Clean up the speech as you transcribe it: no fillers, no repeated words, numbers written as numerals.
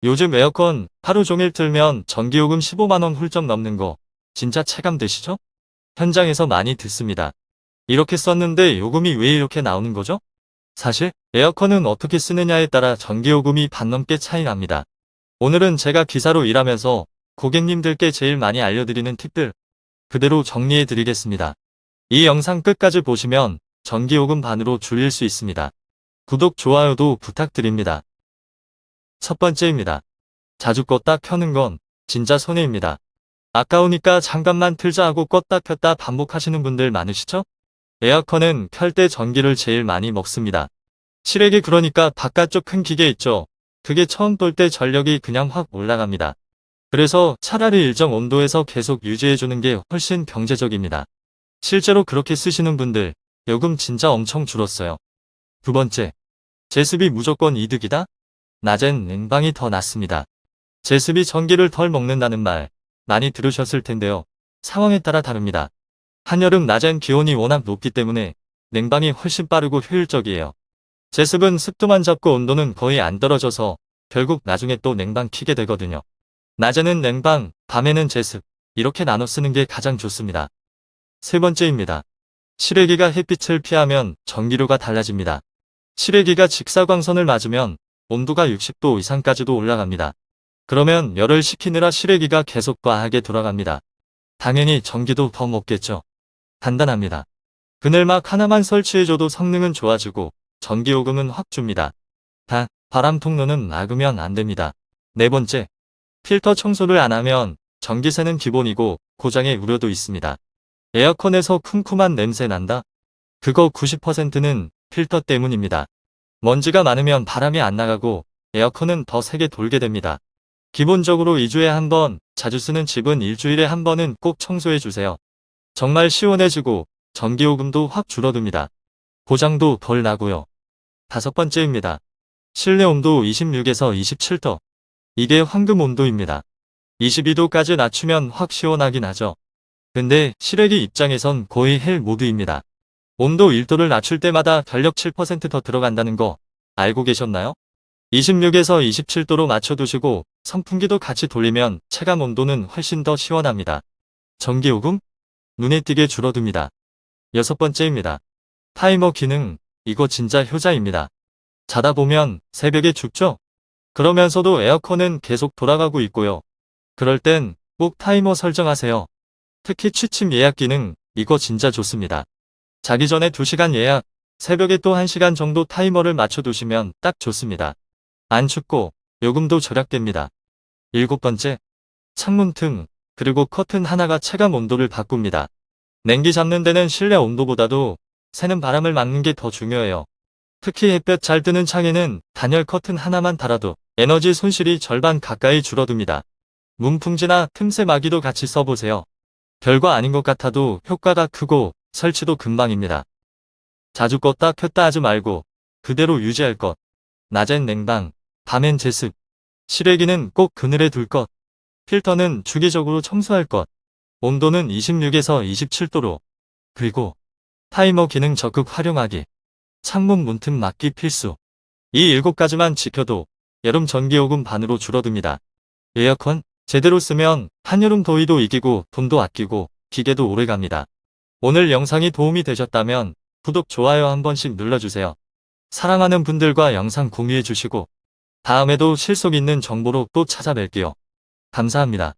요즘 에어컨 하루 종일 틀면 전기요금 15만원 훌쩍 넘는 거 진짜 체감되시죠? 현장에서 많이 듣습니다. 이렇게 썼는데 요금이 왜 이렇게 나오는 거죠? 사실 에어컨은 어떻게 쓰느냐에 따라 전기요금이 반 넘게 차이 납니다. 오늘은 제가 기사로 일하면서 고객님들께 제일 많이 알려드리는 팁들 그대로 정리해 드리겠습니다. 이 영상 끝까지 보시면 전기요금 반으로 줄일 수 있습니다. 구독, 좋아요도 부탁드립니다. 첫 번째입니다. 자주 껐다 켜는 건 진짜 손해입니다. 아까우니까 잠깐만 틀자 하고 껐다 켰다 반복하시는 분들 많으시죠? 에어컨은 켤 때 전기를 제일 많이 먹습니다. 실외기 그러니까 바깥쪽 큰 기계 있죠? 그게 처음 돌 때 전력이 그냥 확 올라갑니다. 그래서 차라리 일정 온도에서 계속 유지해주는 게 훨씬 경제적입니다. 실제로 그렇게 쓰시는 분들 요금 진짜 엄청 줄었어요. 두 번째, 제습이 무조건 이득이다? 낮엔 냉방이 더 낫습니다. 제습이 전기를 덜 먹는다는 말 많이 들으셨을 텐데요. 상황에 따라 다릅니다. 한여름 낮엔 기온이 워낙 높기 때문에 냉방이 훨씬 빠르고 효율적이에요. 제습은 습도만 잡고 온도는 거의 안 떨어져서 결국 나중에 또 냉방 키게 되거든요. 낮에는 냉방, 밤에는 제습 이렇게 나눠 쓰는 게 가장 좋습니다. 세 번째입니다. 실외기가 햇빛을 피하면 전기료가 달라집니다. 실외기가 직사광선을 맞으면 온도가 60도 이상까지도 올라갑니다. 그러면 열을 식히느라 실외기가 계속 과하게 돌아갑니다. 당연히 전기도 더 먹겠죠. 간단합니다. 그늘막 하나만 설치해줘도 성능은 좋아지고 전기요금은 확 줍니다. 단, 바람 통로는 막으면 안 됩니다. 네 번째, 필터 청소를 안 하면 전기세는 기본이고 고장의 우려도 있습니다. 에어컨에서 쿰쿰한 냄새 난다? 그거 90%는 필터 때문입니다. 먼지가 많으면 바람이 안 나가고 에어컨은 더 세게 돌게 됩니다. 기본적으로 2주에 한 번, 자주 쓰는 집은 일주일에 한 번은 꼭 청소해주세요. 정말 시원해지고 전기요금도 확 줄어듭니다. 고장도 덜 나고요. 다섯 번째입니다. 실내 온도 26에서 27도. 이게 황금 온도입니다. 22도까지 낮추면 확 시원하긴 하죠. 근데 실외기 입장에선 거의 헬 모드입니다. 온도 1도를 낮출 때마다 전력 7% 더 들어간다는 거 알고 계셨나요? 26에서 27도로 맞춰두시고 선풍기도 같이 돌리면 체감 온도는 훨씬 더 시원합니다. 전기요금? 눈에 띄게 줄어듭니다. 여섯 번째입니다. 타이머 기능, 이거 진짜 효자입니다. 자다 보면 새벽에 죽죠? 그러면서도 에어컨은 계속 돌아가고 있고요. 그럴 땐 꼭 타이머 설정하세요. 특히 취침 예약 기능, 이거 진짜 좋습니다. 자기 전에 2시간 예약, 새벽에 또 1시간 정도 타이머를 맞춰두시면 딱 좋습니다. 안 춥고 요금도 절약됩니다. 일곱 번째, 창문 틈, 그리고 커튼 하나가 체감 온도를 바꿉니다. 냉기 잡는 데는 실내 온도보다도 새는 바람을 막는 게 더 중요해요. 특히 햇볕 잘 뜨는 창에는 단열 커튼 하나만 달아도 에너지 손실이 절반 가까이 줄어듭니다. 문풍지나 틈새 마기도 같이 써보세요. 별거 아닌 것 같아도 효과가 크고 설치도 금방입니다. 자주 껐다 켰다 하지 말고 그대로 유지할 것. 낮엔 냉방, 밤엔 제습. 실외기는 꼭 그늘에 둘 것. 필터는 주기적으로 청소할 것. 온도는 26에서 27도로. 그리고 타이머 기능 적극 활용하기. 창문 문틈 막기 필수. 이 7가지만 지켜도 여름 전기요금 반으로 줄어듭니다. 에어컨 제대로 쓰면 한여름 더위도 이기고 돈도 아끼고 기계도 오래갑니다. 오늘 영상이 도움이 되셨다면 구독, 좋아요 한 번씩 눌러주세요. 사랑하는 분들과 영상 공유해 주시고 다음에도 실속 있는 정보로 또 찾아뵐게요. 감사합니다.